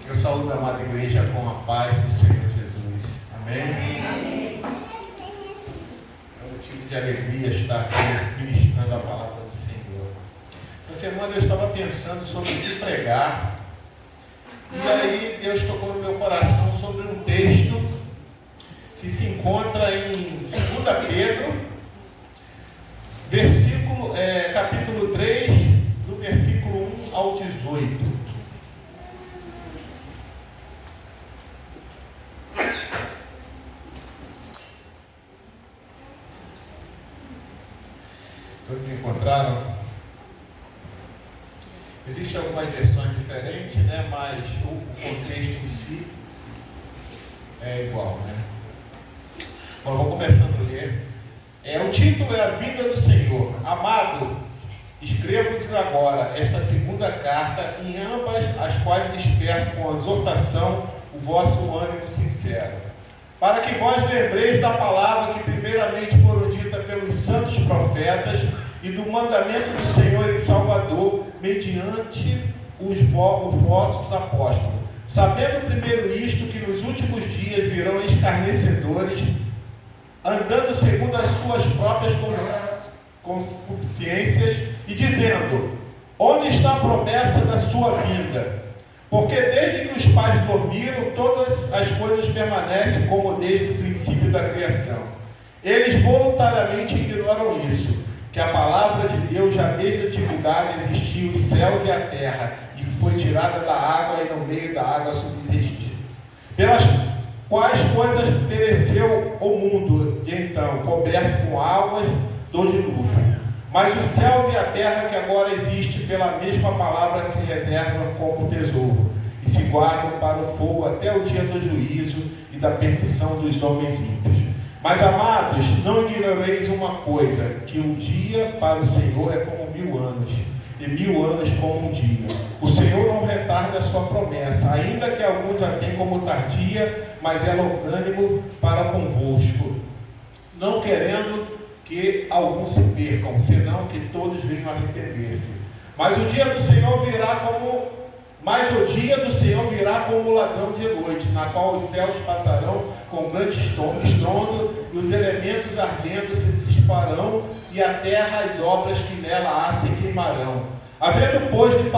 Eu saúdo a amada igreja com a paz do Senhor Jesus. Amém? Amém. É um motivo de alegria estar aqui ministrando a palavra do Senhor. Essa semana eu estava pensando sobre o que pregar. E aí Deus tocou no meu coração sobre um texto que se encontra em 2 Pedro, capítulo 3, do versículo 1 ao 18. Todos encontraram? Existem algumas versões diferentes, né? Mas o contexto em si é igual, né? Bom, vou começando a ler. O título é A Vinda do Senhor. Amado, escrevo-vos agora esta segunda carta, em ambas as quais desperto com exortação o vosso ânimo sincero, para que vós lembreis da palavra que primeiramente foram dita pelos santos profetas e do mandamento do Senhor e Salvador, mediante os vossos apóstolos. Sabendo primeiro isto, que nos últimos dias virão escarnecedores, andando segundo as suas próprias concupiscências, e dizendo: onde está a promessa da sua vinda? Porque desde que os pais dormiram, todas as coisas permanecem como desde o princípio da criação. Eles voluntariamente ignoram isso, que a palavra de Deus já desde a antiguidade existiu os céus e a terra, e foi tirada da água e no meio da água subsistiu. Pelas quais coisas pereceu o mundo de então, coberto com águas do dilúvio. Mas os céus e a terra que agora existe, pela mesma palavra se reservam como tesouro, e se guardam para o fogo até o dia do juízo e da perdição dos homens ímpios. Mas, amados, não ignoreis uma coisa, que um dia para o Senhor é como 1000 anos, e 1000 anos como um dia. O Senhor não retarda a sua promessa, ainda que alguns a tenham como tardia, mas é longânimo para convosco, não querendo que alguns se percam, senão que todos venham a arrepender-se. Mas o dia do Senhor virá como ladrão de noite, na qual os céus passarão com grande estrondo, e os elementos ardendo se dispararão, e a terra as obras que nela há se queimarão. Havendo, pois, de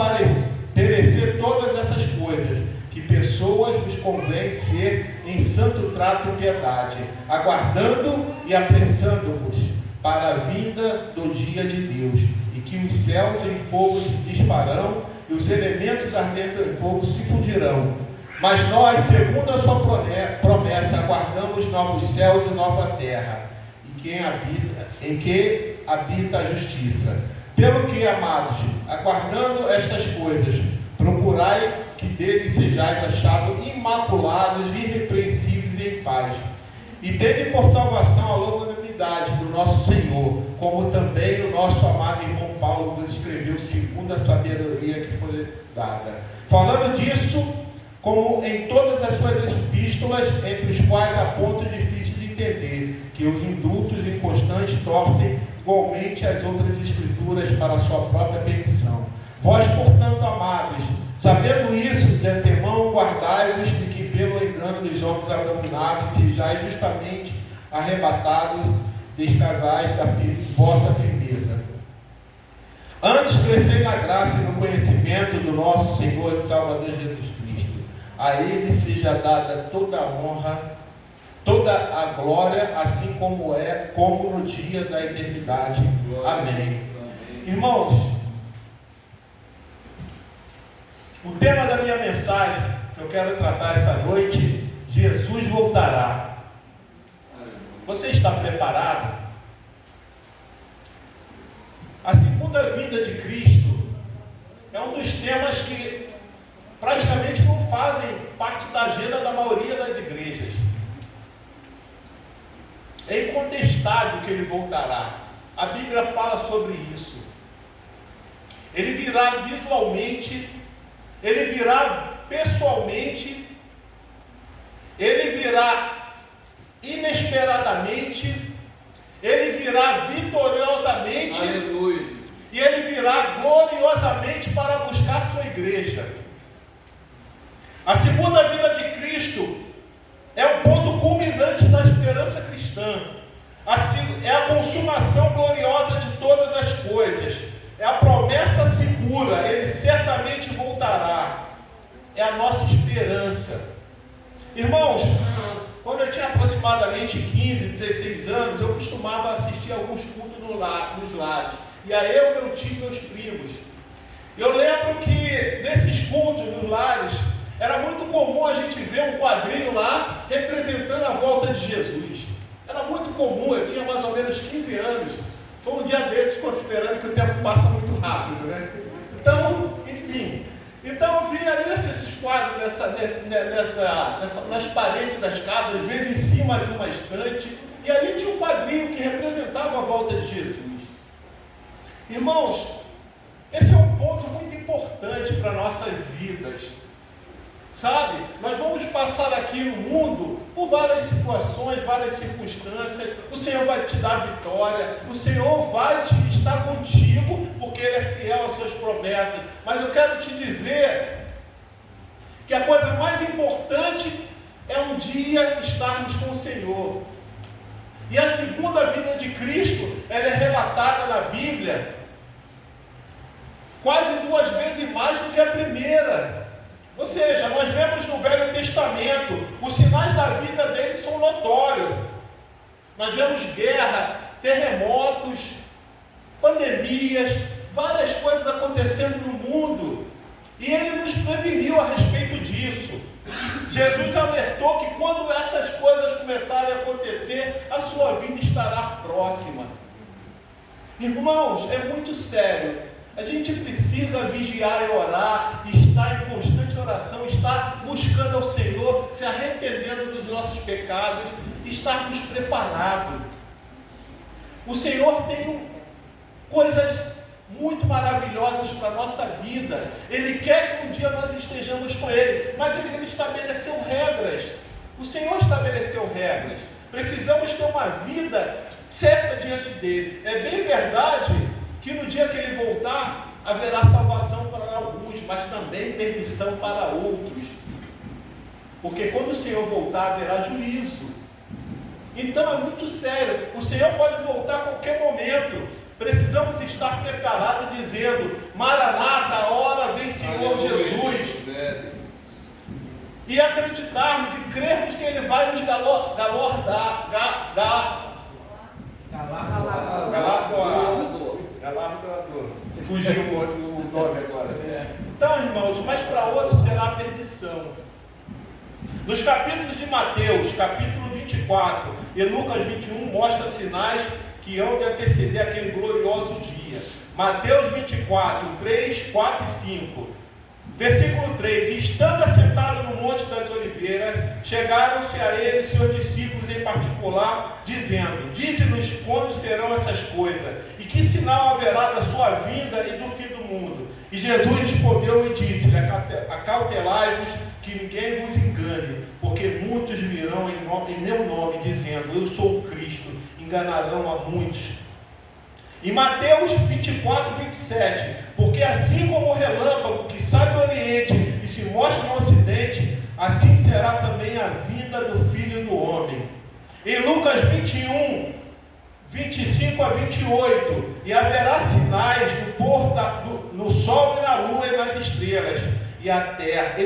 perecer todas essas coisas, que pessoas vos convém ser em santo trato e piedade, aguardando e apressando-vos para a vinda do dia de Deus, e que os céus em fogo se dispararão, e os elementos ardendo em fogo se fundirão. Mas nós, segundo a sua promessa, aguardamos novos céus e nova terra, em que habita a justiça. Pelo que, amados, aguardando estas coisas, procurai que dele sejais achados imaculados, irrepreensíveis e em paz, e tende por salvação a longanimidade do nosso Senhor, como também o nosso amado irmão Paulo nos escreveu segundo a sabedoria que foi dada, falando disso, como em todas as suas epístolas, entre os quais há pontos difíceis de entender, que os indultos inconstantes torcem igualmente as outras escrituras para a sua própria perdição. Vós, portanto, amados, sabendo isso, de antemão guardai-vos de que pelo engano dos homens abomináveis sejais justamente arrebatados, descasais da vossa firmeza. Antes crescei na graça e no conhecimento do nosso Senhor e Salvador Jesus Cristo. A Ele seja dada toda a honra, toda a glória, assim como no dia da eternidade. Amém. Irmãos, o tema da minha mensagem que eu quero tratar essa noite: Jesus voltará. Você está preparado? A segunda vinda de Cristo é um dos temas que praticamente não fazem parte da agenda da maioria das igrejas. É incontestável que ele voltará. A Bíblia fala sobre isso. Ele virá visualmente, ele virá pessoalmente, ele virá inesperadamente, ele virá vitoriosamente. Aleluia. E ele virá gloriosamente para buscar sua igreja. A segunda vinda de Cristo é o ponto culminante da esperança cristã. É a consumação gloriosa de todas as coisas. É a promessa segura. Ele certamente voltará. É a nossa esperança. Irmãos, quando eu tinha aproximadamente 15, 16 anos, eu costumava assistir alguns cultos nos lares. E aí eu, meu tio e meus primos. Eu lembro que nesses cultos nos lares, era muito comum a gente ver um quadrinho lá representando a volta de Jesus. Era muito comum, eu tinha mais ou menos 15 anos. Foi um dia desses, considerando que o tempo passa muito rápido, né? Então, enfim. Então eu via esses quadros nas paredes das casas, às vezes em cima de uma estante. E ali tinha um quadrinho que representava a volta de Jesus. Irmãos, esse é um ponto muito importante para nossas vidas. Sabe, nós vamos passar aqui no mundo por várias situações, várias circunstâncias. O Senhor vai te dar vitória, o Senhor vai estar contigo, porque Ele é fiel às suas promessas. Mas eu quero te dizer que a coisa mais importante é um dia estarmos com o Senhor. E a segunda vinda de Cristo, ela é relatada na Bíblia quase 2 vezes mais do que a primeira. Ou seja, nós vemos no Velho Testamento, os sinais da vida dele são notórios. Nós vemos guerra, terremotos, pandemias, várias coisas acontecendo no mundo. E ele nos preveniu a respeito disso. Jesus alertou que quando essas coisas começarem a acontecer, a sua vinda estará próxima. Irmãos, é muito sério. A gente precisa vigiar e orar, estar em constante oração, estar buscando ao Senhor, se arrependendo dos nossos pecados, estarmos preparados. O Senhor tem coisas muito maravilhosas para a nossa vida. Ele quer que um dia nós estejamos com Ele, mas Ele estabeleceu regras. O Senhor estabeleceu regras. Precisamos ter uma vida certa diante dEle. É bem verdade que no dia que Ele voltar, haverá salvação para alguns, mas também perdição para outros. Porque quando o Senhor voltar, haverá juízo. Então é muito sério. O Senhor pode voltar a qualquer momento. Precisamos estar preparados, dizendo: Maranata, a hora vem, Senhor Jesus. E acreditarmos e crermos que Ele vai nos galardoador. Fugiu o nome agora. Então, irmãos, mas para outros será a perdição. Nos capítulos de Mateus, capítulo 24 e Lucas 21, mostra sinais que hão de anteceder aquele glorioso dia. Mateus 24, 3, 4 e 5. Versículo 3: Estando assentado no Monte das Oliveiras, chegaram-se a ele seus discípulos em particular, dizendo: Dize-nos quando serão essas coisas, e que sinal haverá da sua vinda e do fim do mundo. E Jesus respondeu e disse: Acautelai-vos que ninguém vos engane, porque muitos virão em meu nome, dizendo: Eu sou o Cristo, enganarão a muitos. Em Mateus 24, 27, porque assim como o relâmpago que sai do Oriente e se mostra no Ocidente, assim será também a vinda do Filho do Homem. Em Lucas 21, 25 a 28, e haverá sinais no sol e na lua e nas estrelas, e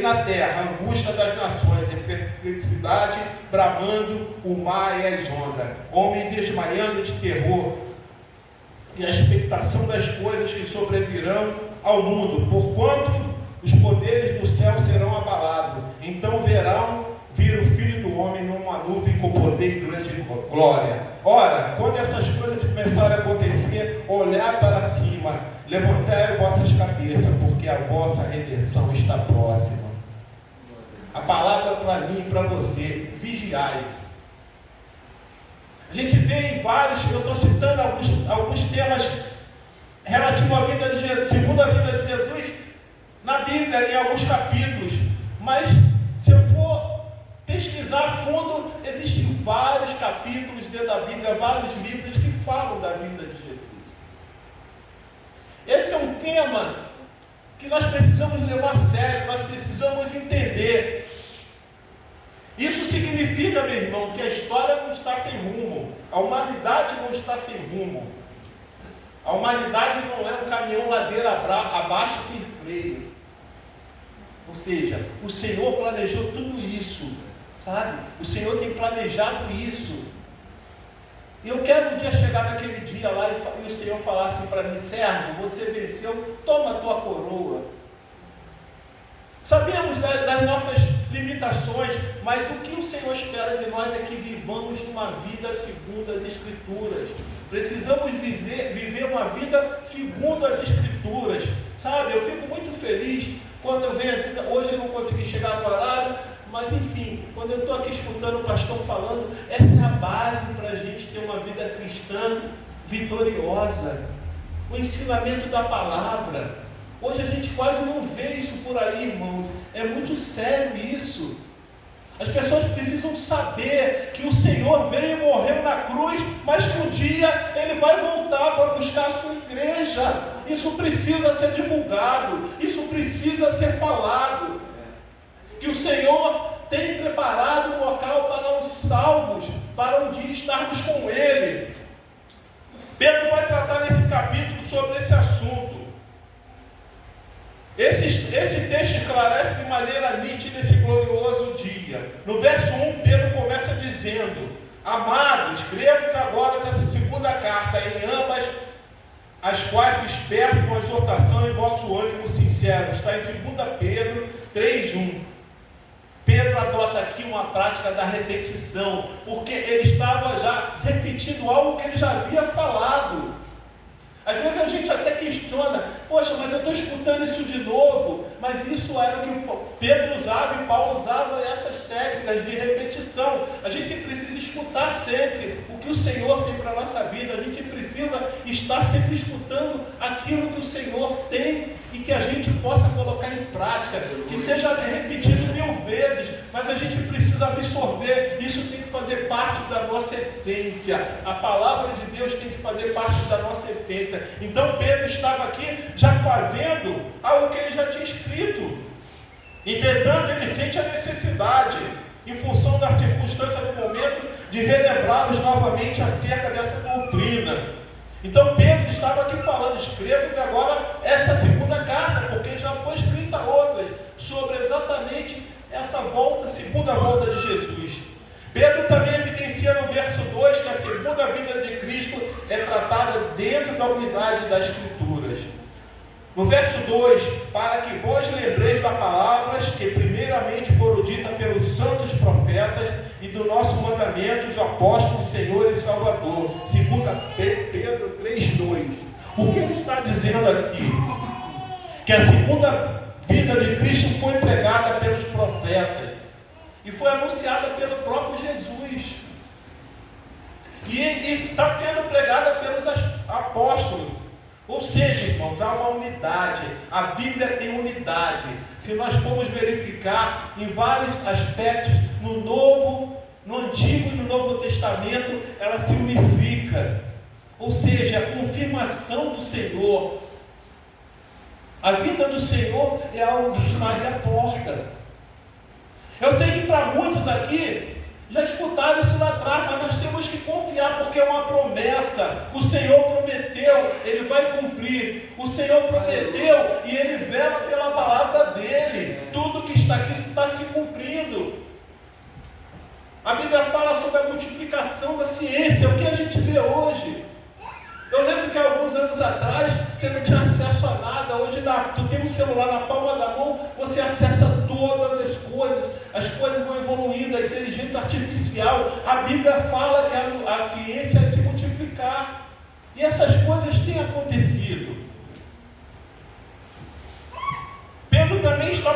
na terra, a angústia das nações, em perplexidade, bramando o mar e as ondas, homens desmaiando de terror, e a expectação das coisas que sobrevirão ao mundo, porquanto os poderes do céu serão abalados. Então vir o Filho do Homem numa nuvem com poder e grande glória. Ora, quando essas coisas começarem a acontecer, olhai para cima, levantai vossas cabeças, porque a vossa redenção está próxima. A palavra para mim e para você: vigiai. A gente vê em vários, eu estou citando alguns temas relativos à vida de Jesus, segunda vinda de Jesus, na Bíblia, em alguns capítulos. Mas, se eu for pesquisar a fundo, existem vários capítulos dentro da Bíblia, vários livros que falam da vinda de Jesus. Esse é um tema que nós precisamos levar a sério, nós precisamos entender. meu irmão, que a história não está sem rumo, a humanidade não está sem rumo. A humanidade não é um caminhão ladeira abaixo sem freio. Ou seja, o Senhor planejou tudo isso, sabe? O Senhor tem planejado isso. E eu quero um dia chegar naquele dia lá e o Senhor falar assim para mim: servo, você venceu, toma a tua coroa. Sabemos das nossas limitações, mas o que o Senhor espera de nós é que vivamos uma vida segundo as Escrituras. Precisamos viver uma vida segundo as Escrituras, sabe? Eu fico muito feliz quando eu venho aqui. Hoje eu não consegui chegar no horário, mas enfim, quando eu estou aqui escutando o pastor falando, essa é a base para a gente ter uma vida cristã vitoriosa. O ensinamento da palavra. Hoje a gente quase não vê isso por aí, irmãos. É muito sério isso. As pessoas precisam saber que o Senhor veio e morreu na cruz, mas que um dia Ele vai voltar para buscar a sua igreja. Isso precisa ser divulgado. Isso precisa ser falado. Que o Senhor tem preparado um local para os salvos, para um dia estarmos com Ele. Pedro vai tratar nesse capítulo sobre esse assunto. Esse texto esclarece de maneira nítida esse glorioso dia. No verso 1, Pedro começa dizendo: amados, escrevo-vos agora essa segunda carta, em ambas as quais desperto com exortação em vosso ânimo sincero. Está em 2 Pedro 3:1. Pedro adota aqui uma prática da repetição, porque ele estava já repetindo algo que ele já havia falado. Às vezes a gente até questiona: poxa, mas eu estou escutando isso de novo. Mas isso era o que Pedro usava e Paulo usava, essas técnicas de repetição. A gente precisa escutar sempre o que o Senhor tem para a nossa vida. A gente precisa estar sempre escutando aquilo que o Senhor tem e que a gente possa colocar em prática, que seja repetido 1000 vezes, mas a gente precisa absorver. Isso tem que fazer parte da nossa essência. A palavra de Deus tem que fazer parte da nossa essência. Então Pedro estava aqui já fazendo algo que ele já tinha escrito. Entretanto, ele sente a necessidade, em função da circunstância do momento, de relembrá-los novamente acerca dessa doutrina. Então Pedro estava aqui falando: escrevo-vos agora esta segunda carta, porque já foi escrita outras, sobre exatamente essa volta, segunda volta de Jesus. Pedro também evidencia no verso 2 que a segunda vinda de Cristo é tratada dentro da unidade das Escrituras. No verso 2, para que vós lembreis das palavras que primeiramente foram ditas pelos santos profetas e do nosso mandamento, os apóstolos, Senhor e Salvador. 2 Pedro 3:2. O que ele está dizendo aqui? Que a segunda vinda de Cristo foi pregada pelos profetas e foi anunciada pelo próprio Jesus. E está sendo pregada pelos apóstolos. Ou seja, irmãos, há uma unidade. A Bíblia tem unidade. Se nós formos verificar em vários aspectos, no Antigo e no Novo Testamento, ela se unifica. Ou seja, a confirmação do Senhor. A vida do Senhor é algo que está ali à porta. Eu sei que para muitos aqui já escutaram isso lá atrás, mas nós temos que confiar, porque é uma promessa. O Senhor prometeu, Ele vai cumprir. O Senhor prometeu e Ele vela pela palavra dEle. Tudo que está aqui está se cumprindo. A Bíblia fala sobre a multiplicação da ciência, o que a gente vê hoje. Eu lembro que alguns anos atrás você não tinha acesso a nada. Hoje tu tem um celular na palma da mão, você acessa todas as coisas vão evoluindo, a inteligência artificial. A Bíblia fala que a ciência é se multiplicar, e essas coisas têm acontecido. Pedro também está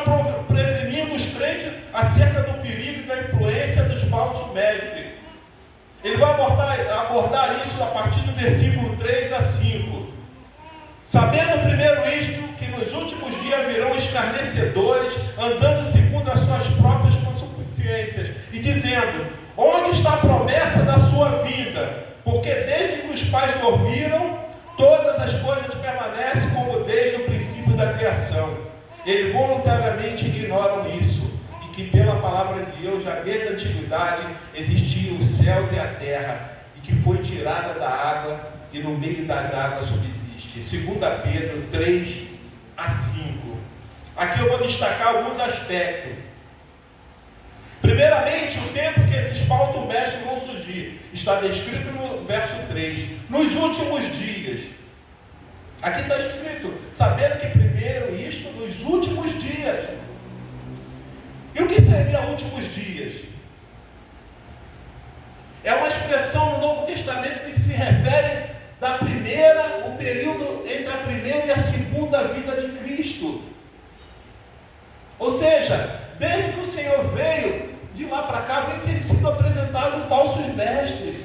prevenindo os crentes acerca do perigo e da influência dos falsos mestres. Ele vai abordar isso a partir do versículo 3 a 5. Sabendo primeiro isto, que nos últimos dias virão escarnecedores, andando segundo as suas próprias concupiscências, e dizendo: onde está a promessa da sua vida? Porque desde que os pais dormiram, todas as coisas permanecem como desde o princípio da criação. Eles voluntariamente ignoram isso, e que pela palavra de Deus, já desde a antiguidade, existiam os céus e a terra, e que foi tirada da água, e no meio das águas subsiste. 2 Pedro 3-5. Aqui eu vou destacar alguns aspectos. Primeiramente, o tempo que esses falsos mestres vão surgir. Está descrito no verso 3. Nos últimos dias. Aqui está escrito, sabendo que primeiro isto, nos últimos dias. E o que seria últimos dias? É uma expressão no Novo Testamento que se refere o período entre a primeira e a segunda vinda de Cristo. Ou seja, desde que o Senhor veio, de lá para cá, vem ter sido apresentado falsos mestres.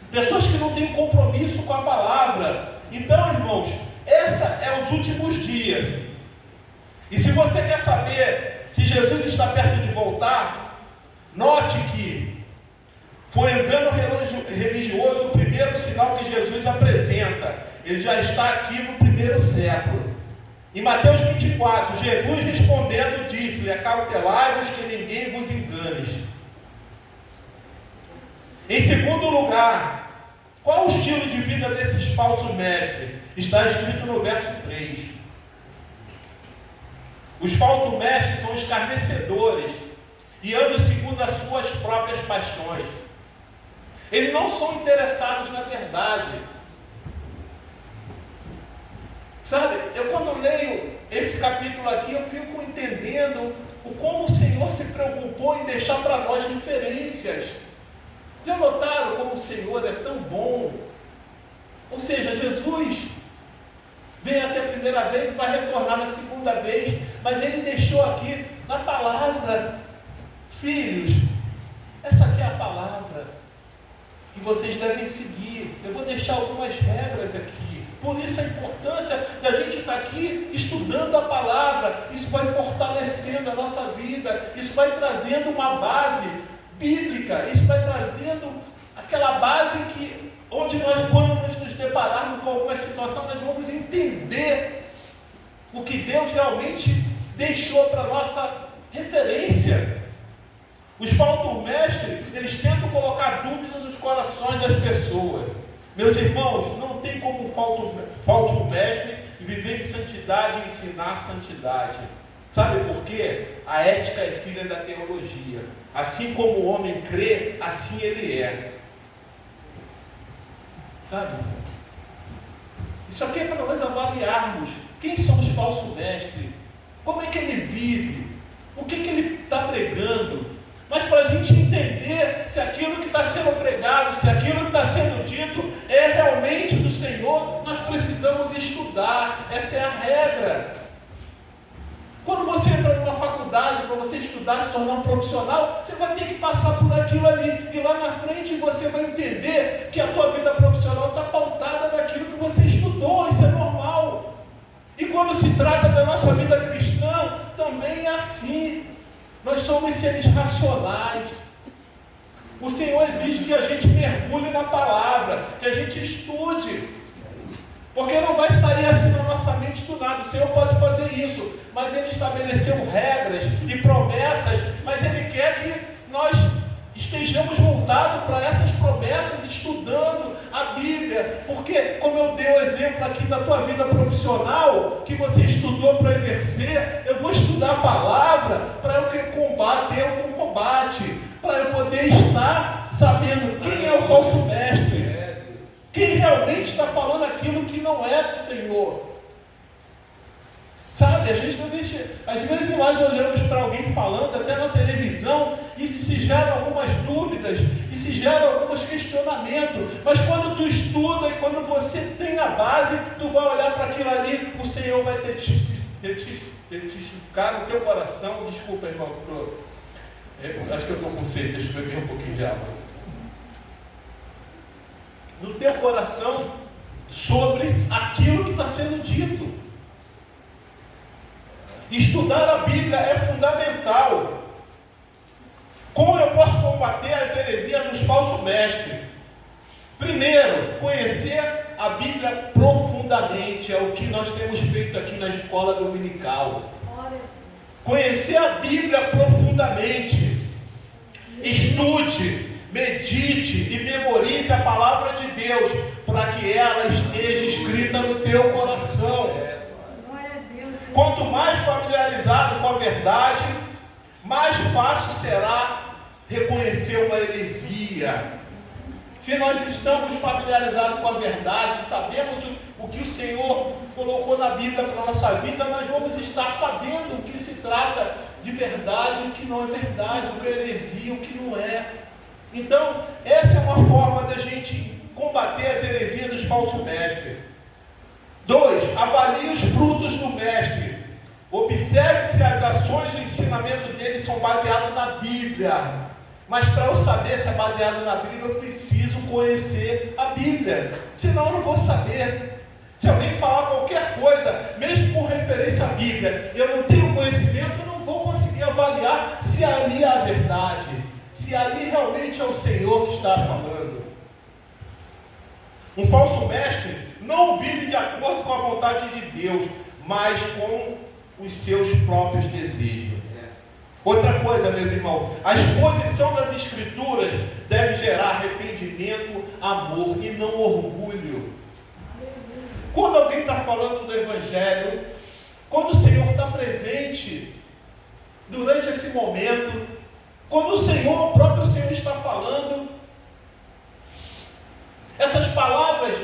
Pessoas que não têm compromisso com a palavra. Então, irmãos, essa é os últimos dias. E se você quer saber se Jesus está perto de voltar, note que foi engano religioso o primeiro sinal que Jesus apresenta. Ele já está aqui no primeiro século. Em Mateus 24, Jesus respondendo disse-lhe: acautelai-vos que ninguém vos engane. Em segundo lugar, qual o estilo de vida desses falsos mestres? Está escrito no verso 3. Os falsos mestres são escarnecedores e andam segundo as suas próprias paixões. Eles não são interessados na verdade. Sabe, eu quando leio esse capítulo aqui, eu fico entendendo o como o Senhor se preocupou em deixar para nós referências. Já notaram como o Senhor é tão bom? Ou seja, Jesus veio aqui a primeira vez e vai retornar na segunda vez, mas Ele deixou aqui na palavra: filhos, essa aqui é a palavra que vocês devem seguir. Eu vou deixar algumas regras aqui. Por isso a importância da gente estar aqui estudando a palavra. Isso vai fortalecendo a nossa vida. Isso vai trazendo uma base bíblica. Isso vai trazendo aquela base onde nós, quando nos depararmos com alguma situação, nós vamos entender o que Deus realmente deixou para nossa referência. Os falsos mestres, eles tentam colocar dúvidas nos corações das pessoas. Meus irmãos, não tem como falso mestre viver em santidade e ensinar a santidade. Sabe por quê? A ética é filha da teologia. Assim como o homem crê, assim ele é. Sabe? Isso aqui é para nós avaliarmos quem são os falsos mestres, como é que ele vive, o que ele está pregando. Mas para a gente entender se aquilo que está sendo pregado, se aquilo que está sendo dito é realmente do Senhor, nós precisamos estudar. Essa é a regra. Quando você entra numa faculdade, para você estudar, se tornar um profissional, você vai ter que passar por aquilo ali. E lá na frente você vai entender que a tua vida profissional está pautada naquilo que você estudou. Isso é normal. E quando se trata da nossa vida cristã, também é assim. Nós somos seres racionais. O Senhor exige que a gente mergulhe na palavra, que a gente estude. Porque não vai sair assim na nossa mente do nada. O Senhor pode fazer isso, mas Ele estabeleceu regras e promessas, mas Ele quer que nós estejamos voltados para essas promessas, estudando a Bíblia. Porque, como eu dei o exemplo aqui da tua vida profissional, que você estudou para exercer, eu vou estudar a palavra para eu combater algum combate, para eu poder estar sabendo quem é o falso mestre, quem realmente está falando aquilo que não é do Senhor. Sabe, às vezes nós olhamos para alguém falando, até na televisão, e se geram algumas dúvidas, e se geram alguns questionamentos, mas quando tu estuda e quando você tem a base, tu vai olhar para aquilo ali, o Senhor vai testificar no teu coração. Desculpa, irmão, acho que eu estou com sede, deixa eu beber um pouquinho de água. No teu coração, sobre aquilo que está sendo dito. Estudar a Bíblia é fundamental. Como eu posso combater as heresias dos falsos mestres? Primeiro, conhecer a Bíblia profundamente. É o que nós temos feito aqui na escola dominical. Conhecer a Bíblia profundamente. profundamente. Estude, medite e memorize a palavra de Deus, para que ela esteja escrita no teu coração. Quanto mais familiarizado com a verdade, mais fácil será reconhecer uma heresia. Se nós estamos familiarizados com a verdade, sabemos o que o Senhor colocou na Bíblia para a nossa vida, nós vamos estar sabendo o que se trata de verdade, o que não é verdade, o que é heresia, o que não é. Então, essa é uma forma da gente combater as heresias dos falsos mestres. 2. Avalie os frutos do mestre. Observe se as ações e o ensinamento dele são baseados na Bíblia. Mas para eu saber se é baseado na Bíblia, eu preciso conhecer a Bíblia. Senão eu não vou saber. Se alguém falar qualquer coisa, mesmo com referência à Bíblia, eu não tenho conhecimento, eu não vou conseguir avaliar se ali é a verdade. Se ali realmente é o Senhor que está falando. Um falso mestre não vive de acordo com a vontade de Deus, mas com os seus próprios desejos. Outra coisa, meus irmãos, a exposição das Escrituras deve gerar arrependimento, amor e não orgulho. Quando alguém está falando do Evangelho, quando o Senhor está presente durante esse momento, quando o próprio Senhor está falando, essas palavras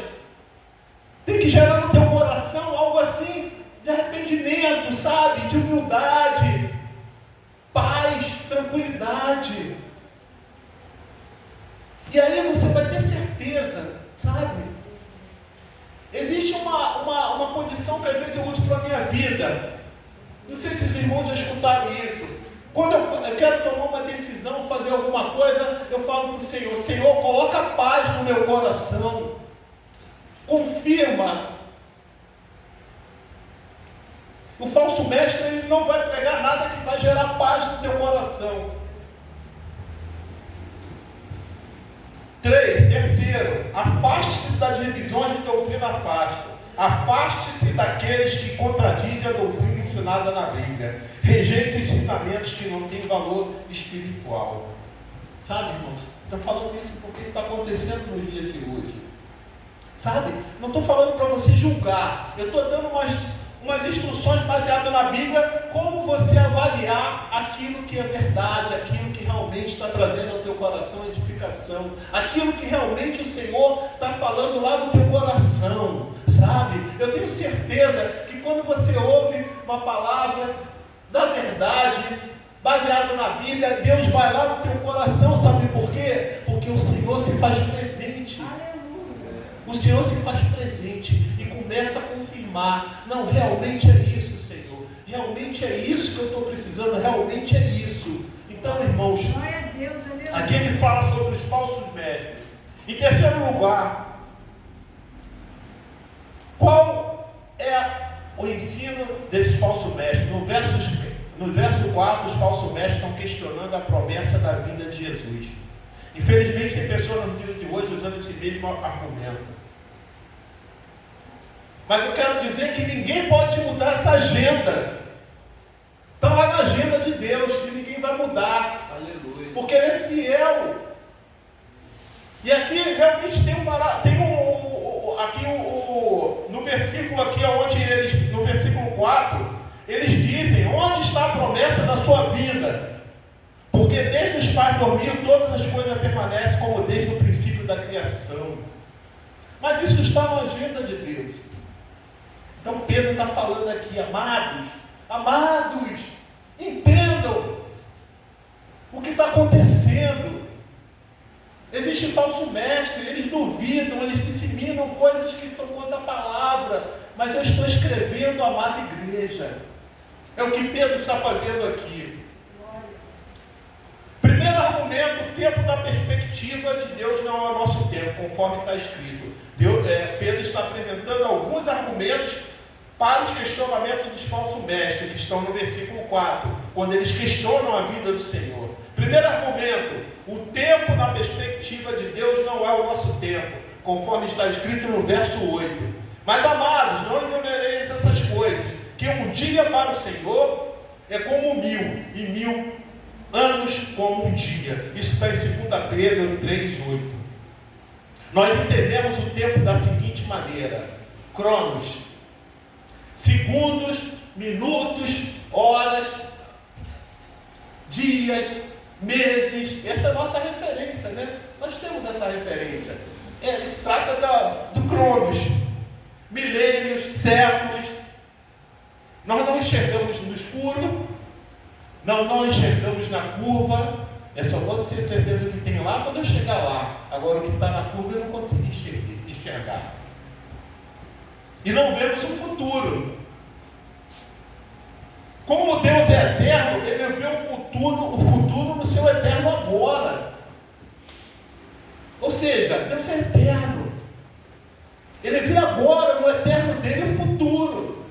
têm que gerar no teu coração algo assim de arrependimento, sabe? De humildade, paz, tranquilidade. E aí você vai ter certeza, sabe? Existe uma condição que às vezes eu uso para a minha vida. Não sei se os irmãos já escutaram isso. Quando eu quero tomar uma decisão, fazer alguma coisa, eu falo para o Senhor: Senhor, coloca paz no meu coração. Confirma. O falso mestre, ele não vai pregar nada que vai gerar paz no teu coração. 3. Afaste-se das divisões de doutrina afasta. Afaste-se daqueles que contradizem a doutrina ensinada na Bíblia. Rejeite ensinamentos que não têm valor espiritual. Sabe, irmãos? Estou falando isso porque isso está acontecendo nos dias de hoje. Sabe? Não estou falando para você julgar. Eu estou dando umas instruções baseadas na Bíblia, como você avaliar aquilo que é verdade, aquilo que realmente está trazendo ao teu coração edificação, aquilo que realmente o Senhor está falando lá no teu coração, sabe? Eu tenho certeza que quando você ouve uma palavra da verdade, baseado na Bíblia, Deus vai lá no teu coração, sabe por quê? Porque o Senhor se faz presente. O Senhor se faz presente e começa a confirmar: não, realmente é isso, Senhor. Realmente é isso que eu estou precisando, realmente é isso. Então, irmãos, aqui ele fala sobre os falsos mestres. Em terceiro lugar, qual é o ensino desses falsos mestres? No verso 4, os falsos mestres estão questionando a promessa da vinda de Jesus. Infelizmente, tem pessoas nos dias de hoje usando esse mesmo argumento. Mas eu quero dizer que ninguém pode mudar essa agenda. Está lá na agenda de Deus, que ninguém vai mudar. Aleluia. Porque Ele é fiel. E aqui realmente no versículo aqui, no versículo 4, eles dizem: onde está a promessa da sua vida? Porque desde os pais dormiam, todas as coisas permanecem como desde o princípio da criação. Mas isso está na agenda de Deus. Então Pedro está falando aqui: amados, entendam o que está acontecendo. Existe falso mestre, eles duvidam, eles disseminam coisas que estão contra a palavra, mas eu estou escrevendo, amada igreja. É o que Pedro está fazendo aqui. Primeiro argumento: o tempo da perspectiva de Deus não é o nosso tempo, conforme está escrito. Pedro está apresentando alguns argumentos para os questionamentos dos falsos mestres, que estão no versículo 4, quando eles questionam a vida do Senhor. Primeiro argumento: o tempo na perspectiva de Deus não é o nosso tempo, conforme está escrito no verso 8. Mas, amados, não ignoreis essas coisas, que um dia para o Senhor é como 1000, e 1000 anos como um dia. Isso está em 2 Pedro 3,8. Nós entendemos o tempo da seguinte maneira: cronos, segundos, minutos, horas, dias, meses. Essa é a nossa referência, né? Nós temos essa referência. Se trata do cronos, milênios, séculos. Nós não enxergamos no escuro, não enxergamos na curva. É só você ter certeza do que tem lá quando eu chegar lá. Agora o que está na curva eu não consigo enxergar. E não vemos o futuro. Como Deus é eterno, Ele vê o futuro no seu eterno agora. Ou seja, Deus é eterno. Ele vê agora no eterno dele o futuro.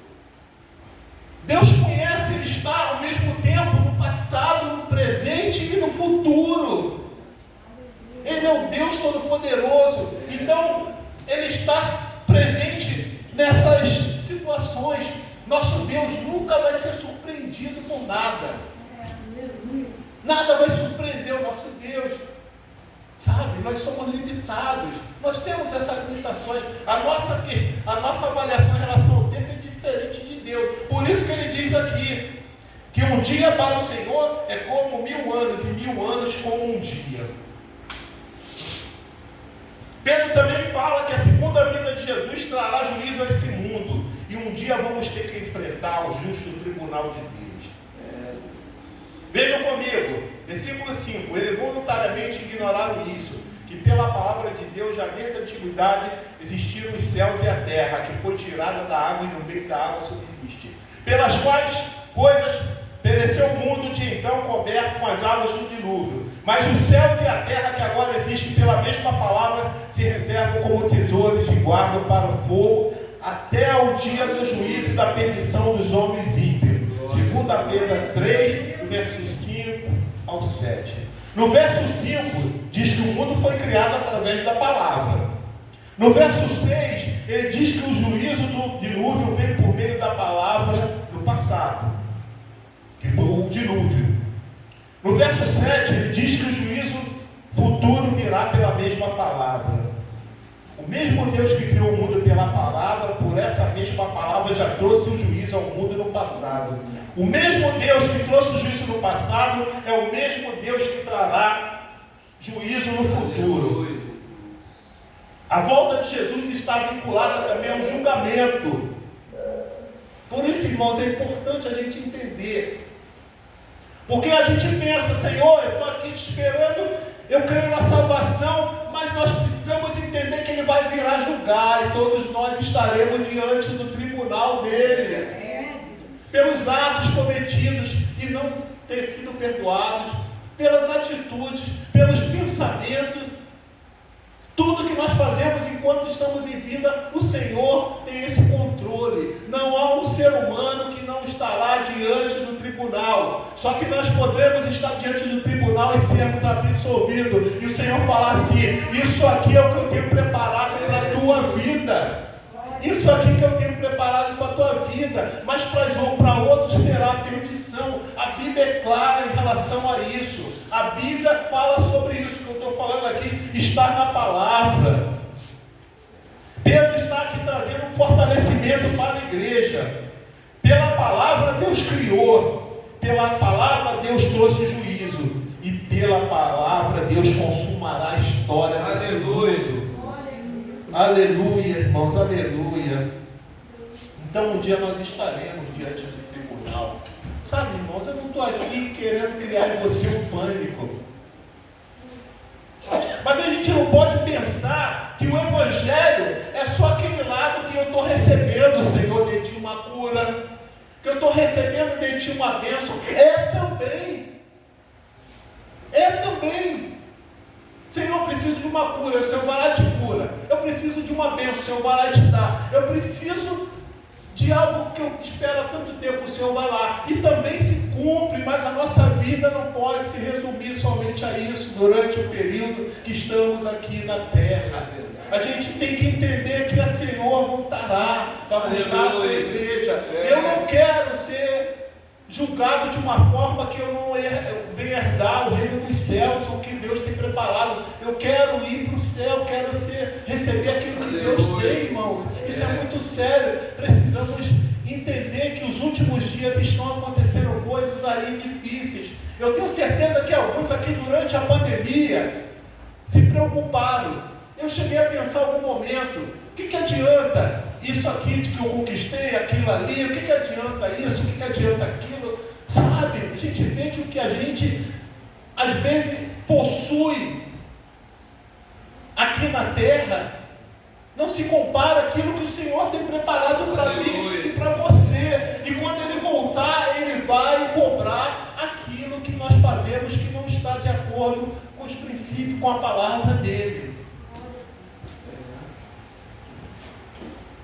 Deus conhece, Ele está ao mesmo tempo no passado, no presente e no futuro. Ele é o Deus Todo-Poderoso. Então, Ele está presente nessas situações. Nosso Deus nunca vai ser surpreendido por nada. Nada vai surpreender o nosso Deus. Sabe, nós somos limitados. Nós temos essas limitações. A nossa avaliação em relação ao tempo é diferente de Deus. Por isso que Ele diz aqui que um dia para o Senhor é como 1000 anos, e 1000 anos como um dia. Pedro também fala que a segunda vinda de Jesus trará juízo a esse mundo. E um dia vamos ter que enfrentar o justo tribunal de Deus. Vejam comigo, versículo 5. Ele voluntariamente ignoraram isso, que pela palavra de Deus, já desde a antiguidade, existiram os céus e a terra, que foi tirada da água e no meio da água subsiste. Pelas quais coisas pereceu o mundo de então coberto com as águas do dilúvio. Mas os céus e a terra que agora existem pela mesma palavra se reservam como tesouro e se guardam para o fogo até o dia do juízo e da perdição dos homens ímpios. 2 Pedro 3, do verso 5 ao 7. No verso 5 diz que o mundo foi criado através da palavra. No verso 6 ele diz que o juízo do dilúvio veio por meio da palavra do passado, que foi o dilúvio. No verso 7 ele diz que o juízo futuro virá pela mesma palavra. O mesmo Deus que criou o mundo pela palavra, por essa mesma palavra já trouxe o juízo ao mundo no passado. O mesmo Deus que trouxe o juízo no passado é o mesmo Deus que trará juízo no futuro. A volta de Jesus está vinculada também ao julgamento. Por isso, irmãos, é importante a gente entender. Porque a gente pensa: Senhor, eu estou aqui te esperando, eu creio na salvação, mas nós precisamos entender que Ele vai vir a julgar, e todos nós estaremos diante do tribunal dEle, pelos atos cometidos e não ter sido perdoados, pelas atitudes, pelos pensamentos. Tudo que nós fazemos enquanto estamos em vida, o Senhor tem esse controle. Não há um ser humano que não estará diante do tribunal. Só que nós podemos estar diante do tribunal e sermos absolvidos. E o Senhor falar assim: isso aqui é o que eu tenho preparado para a tua vida. Isso aqui que eu tenho preparado para a tua vida. Mas para outros terá perdição. A Bíblia é clara em relação a isso. A Bíblia fala sobre isso que eu estou falando aqui. Está na palavra. Pedro está aqui trazendo um fortalecimento para a igreja. Pela palavra Deus criou. Pela palavra Deus trouxe juízo. E pela palavra Deus consumará a história desse mundo. Aleluia, irmãos, aleluia. Então um dia nós estaremos diante do tribunal. Sabe, irmãos, eu não estou aqui querendo criar em você um pânico. Mas a gente não pode pensar que o Evangelho é só aquele lado que eu estou recebendo, Senhor, de ti uma cura, que eu estou recebendo de ti uma bênção. É também. Senhor, eu preciso de uma cura, o Senhor vai lá e te cura. Eu preciso de uma bênção, o Senhor vai lá e te dá. Eu preciso de algo que eu espero há tanto tempo, o Senhor vai lá. E também se cumpre, mas a nossa vida não pode se resumir somente a isso durante o período que estamos aqui na terra. A gente tem que entender que a Senhor voltará para buscar a sua igreja. Eu não quero ser julgado de uma forma que eu não venho herdar o reino dos céus, o que Deus tem preparado. Eu quero ir para o céu, quero receber aquilo que Deus tem, irmãos. Isso é muito sério. Precisamos entender que os últimos dias estão acontecendo coisas aí difíceis. Eu tenho certeza que alguns aqui durante a pandemia se preocuparam. Eu cheguei a pensar em algum momento, o que adianta isso aqui de que eu conquistei, aquilo ali, o que adianta isso, o que adianta aquilo? Sabe, a gente vê que o que a gente às vezes possui aqui na terra não se compara àquilo que o Senhor tem preparado para mim e para você. E quando Ele voltar, Ele vai cobrar aquilo que nós fazemos que não está de acordo com os princípios, com a palavra dEle.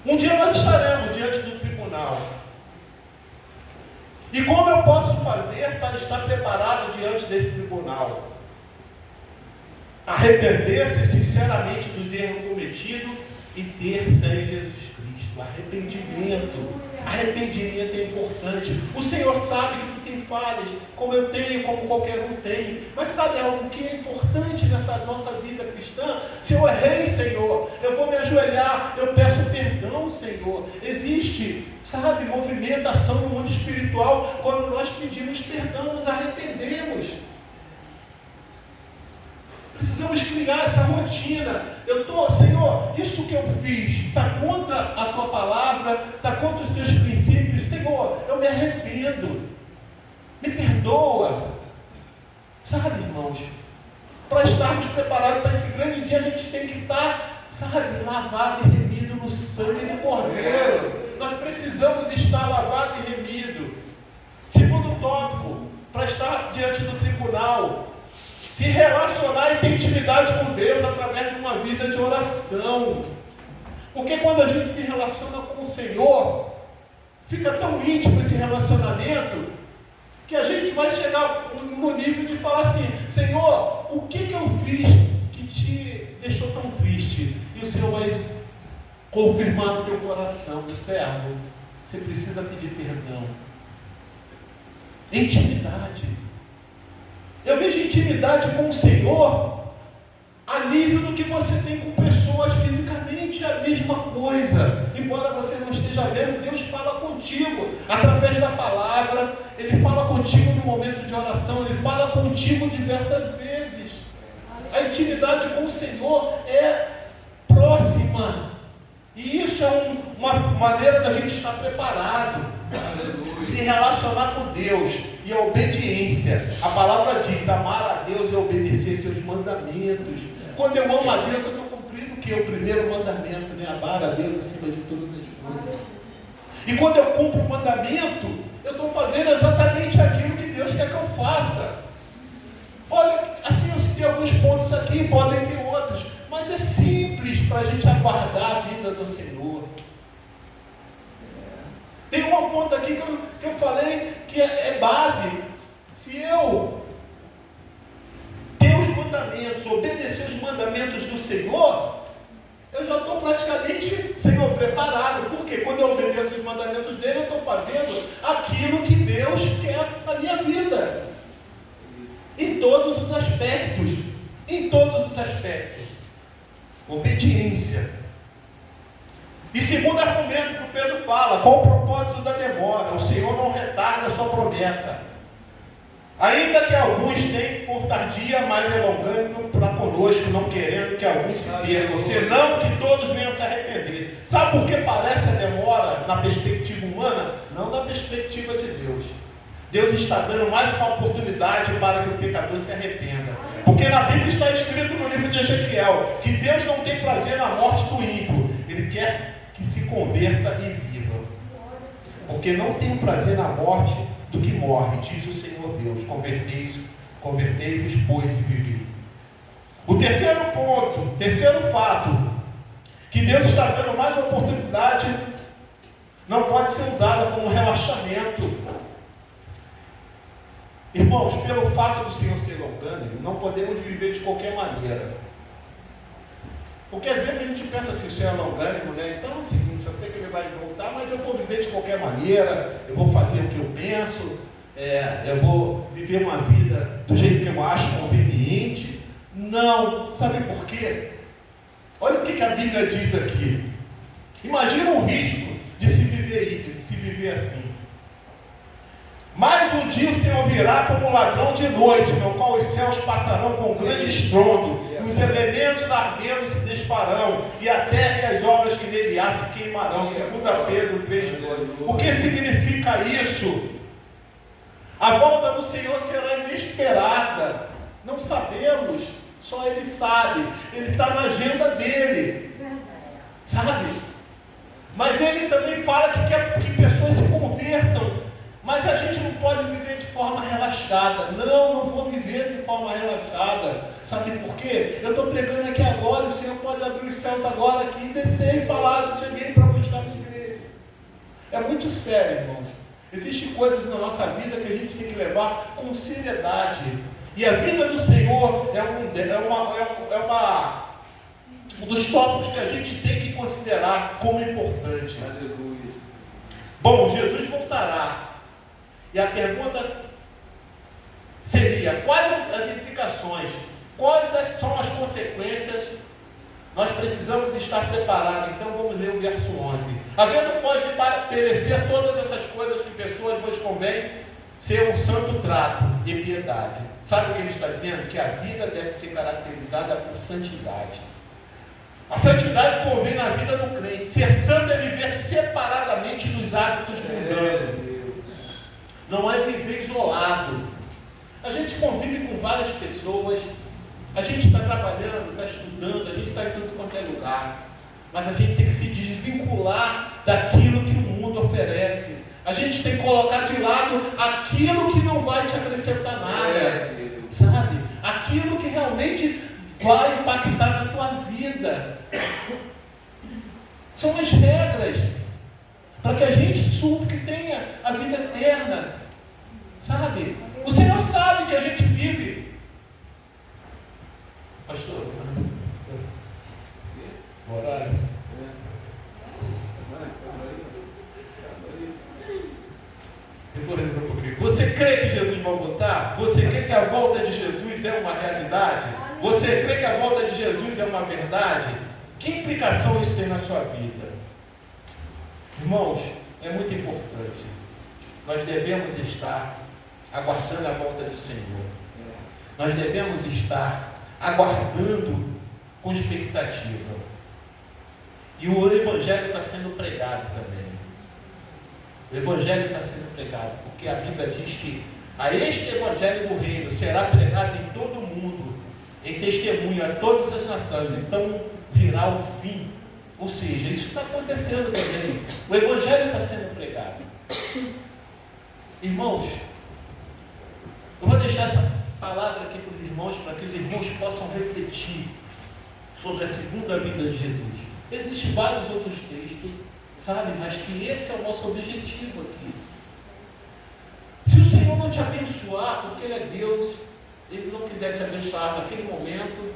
Um dia nós estaremos diante do tribunal. E como eu posso fazer para estar preparado diante desse tribunal? Arrepender-se sinceramente dos erros cometidos e ter fé em Jesus Cristo. Arrependimento. Arrependimento é importante. O Senhor sabe que tu tem falhas, como eu tenho, como qualquer um tem. Mas sabe algo que é importante nessa nossa vida cristã? Se eu errei, Senhor, eu vou me ajoelhar, eu peço perdão, Senhor. Existe, sabe, movimentação no mundo espiritual. Quando nós pedimos perdão, nos arrependemos. Precisamos criar essa rotina. Senhor, isso que eu fiz está contra a tua palavra, está contra os teus princípios. Senhor, eu me arrependo. Me perdoa. Sabe, irmãos, para estarmos preparados para esse grande dia, a gente tem que estar, sabe, lavado e remido no sangue do Cordeiro. Nós precisamos estar lavado e remido. Segundo tópico, para estar diante do tribunal, se relacionar e ter intimidade com Deus através de uma vida de oração. Porque quando a gente se relaciona com o Senhor, fica tão íntimo esse relacionamento, que a gente vai chegar no nível de falar assim: Senhor, o que eu fiz que te deixou tão triste? E o Senhor vai confirmar no teu coração: meu servo, você precisa pedir perdão. Intimidade. Eu vejo intimidade com o Senhor a nível do que você tem com pessoas fisicamente, a mesma coisa. Embora você não esteja vendo, Deus fala contigo através da palavra. Ele fala contigo no momento de oração. Ele fala contigo diversas vezes. A intimidade com o Senhor é próxima. E isso é uma maneira da gente estar preparado. Se relacionar com Deus e a obediência. A palavra diz: amar a Deus e obedecer seus mandamentos. Quando eu amo a Deus, eu estou cumprindo o que? O primeiro mandamento, né? Amar a Deus acima de todas as coisas. E quando eu cumpro o mandamento, eu estou fazendo exatamente aquilo que Deus quer que eu faça. Olha, assim eu citei alguns pontos aqui, podem ter outros, mas é simples para a gente aguardar a vida do Senhor. Tem uma ponta aqui que eu falei que é base. Se eu ter os mandamentos, obedecer os mandamentos do Senhor, eu já estou praticamente, Senhor, preparado. Porque quando eu obedeço os mandamentos dele, eu estou fazendo aquilo que Deus quer na minha vida. Em todos os aspectos. Em todos os aspectos. Obediência. E segundo argumento que o Pedro fala: qual o propósito da demora? O Senhor não retarda a sua promessa. Ainda que alguns tenham por tardia, mas é longânimo para conosco, não querendo que alguns se percam, senão que todos venham se arrepender. Sabe por que parece a demora na perspectiva humana? Não na perspectiva de Deus. Deus está dando mais uma oportunidade para que o pecador se arrependa. Porque na Bíblia está escrito no livro de Ezequiel que Deus não tem prazer na morte do ímpio. Ele quer que se converta e viva. Porque não tem prazer na morte do que morre, diz o Senhor Deus. Convertei-vos, pois, e vivi. O terceiro ponto, terceiro fato, que Deus está dando mais oportunidade, não pode ser usada como relaxamento. Irmãos, pelo fato do Senhor ser longânimo, não podemos viver de qualquer maneira. Porque às vezes a gente pensa assim: o Senhor é longânimo, né? Então é o seguinte, eu sei que ele vai voltar, mas eu vou viver de qualquer maneira, eu vou fazer o que eu penso. eu vou viver uma vida do jeito que eu acho conveniente. Não. Sabe por quê? Olha o que a Bíblia diz aqui. Imagina o risco de se viver assim. Mas um dia o Senhor virá como ladrão de noite, no qual os céus passarão com grande estrondo, e os elementos ardendo se desfarão, e a terra e as obras que nele há se queimarão. 2 Pedro 3:2. O que significa isso? A volta do Senhor será inesperada. Não sabemos, só Ele sabe. Ele está na agenda dele. Sabe? Mas Ele também fala que quer que pessoas se convertam. Mas a gente não pode viver de forma relaxada. Não vou viver de forma relaxada. Sabe por quê? Eu estou pregando aqui agora, o Senhor pode abrir os céus agora aqui e descer e falar, cheguei para buscar na igreja. É muito sério, irmãos. Existem coisas na nossa vida que a gente tem que levar com seriedade. E a vida do Senhor um dos tópicos que a gente tem que considerar como importante. Aleluia. Bom, Jesus voltará. E a pergunta seria, quais as implicações, quais são as consequências? Nós precisamos estar preparados. Então vamos ler o verso 11. Havendo pode perecer todas essas coisas que pessoas vos convém ser um santo trato e piedade. Sabe o que ele está dizendo? Que a vida deve ser caracterizada por santidade. A santidade convém na vida do crente. Ser santo é viver separadamente dos hábitos mundanos. Não é viver isolado. A gente convive com várias pessoas. A gente está trabalhando, está estudando, a gente está em tudo quanto é lugar. Mas a gente tem que se desvincular daquilo que o mundo oferece. A gente tem que colocar de lado aquilo que não vai te acrescentar nada. Sabe? Aquilo que realmente vai impactar na tua vida. São as regras para que a gente suba, que tenha a vida eterna. Sabe? O Senhor sabe que a gente vive. Pastor, horário. Você crê que Jesus vai voltar? Você crê que a volta de Jesus é uma realidade? Você crê que a volta de Jesus é uma verdade? Que implicação isso tem na sua vida? Irmãos, é muito importante. Nós devemos estar aguardando a volta do Senhor. Nós devemos estar aguardando com expectativa. E o Evangelho está sendo pregado também. O Evangelho está sendo pregado, porque a Bíblia diz que a este Evangelho do Reino será pregado em todo o mundo, em testemunho a todas as nações. Então virá o fim. Ou seja, isso está acontecendo também. O Evangelho está sendo pregado. Irmãos, eu vou deixar essa palavra aqui para os irmãos, para que os irmãos possam refletir sobre a segunda vinda de Jesus. Existem vários outros textos, sabe? Mas que esse é o nosso objetivo aqui. Se o Senhor não te abençoar, porque Ele é Deus, Ele não quiser te abençoar naquele momento,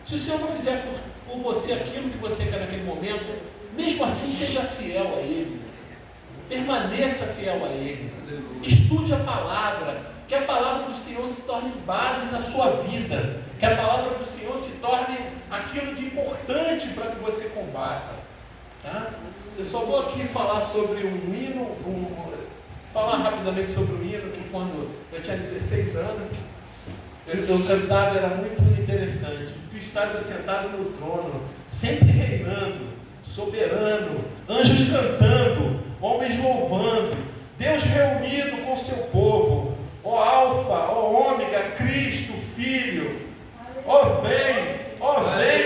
se o Senhor não fizer por você aquilo que você quer naquele momento, mesmo assim seja fiel a Ele. Permaneça fiel a Ele. Estude a palavra. Que a palavra do Senhor se torne base na sua vida. Que a palavra do Senhor se torne aquilo de importante para que você combata. Tá? Eu só vou aqui falar sobre um hino, falar rapidamente sobre um hino, que quando eu tinha 16 anos, eu cantava, era muito interessante. Tu estás assentado no trono, sempre reinando, soberano, anjos cantando, homens louvando, Deus reunido com seu povo, ó Alfa, ó Ômega, Cristo, Filho, ó vem,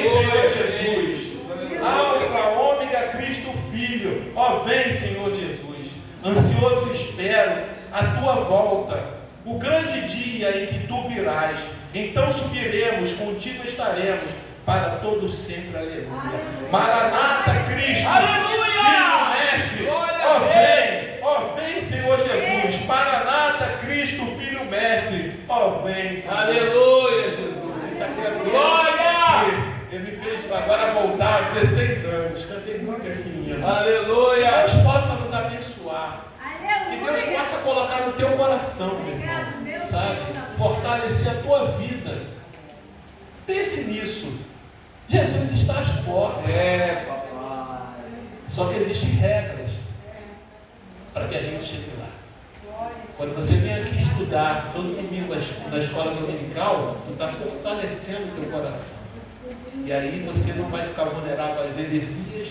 Senhor Jesus, Alfa, Ômega, Cristo, Filho, ó vem, Senhor Jesus, ansioso espero a tua volta, o grande dia em que tu virás, então subiremos, contigo estaremos, para todo sempre, aleluia. Maranata, Cristo, Filho, Mestre, ó vem, Senhor Jesus, Maranata, Cristo, Filho, Mestre, ó vem, Senhor. Aleluia, Jesus. Isso aqui é glória! Ele me fez agora voltar aos 16 anos, cantei muito assim. Aleluia! Deus possa nos abençoar. Que Deus possa colocar no teu coração, meu irmão, sabe? Fortalecer a tua vida. Pense nisso. Jesus está às portas. papai. Só que existem regras para que a gente chegue lá. Quando você vem aqui estudar todo domingo na escola dominical, tu está fortalecendo o teu coração. E aí você não vai ficar vulnerável às heresias,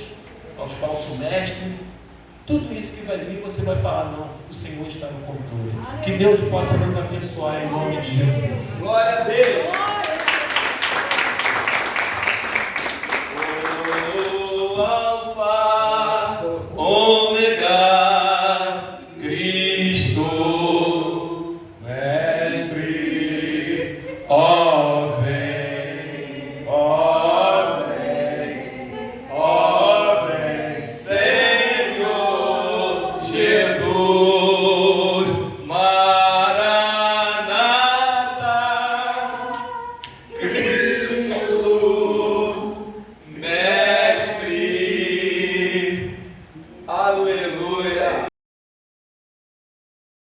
aos falsos mestres. Tudo isso que vai vir, você vai falar, não, o Senhor está no controle. Que Deus possa nos abençoar em nome de Jesus. Glória a Deus.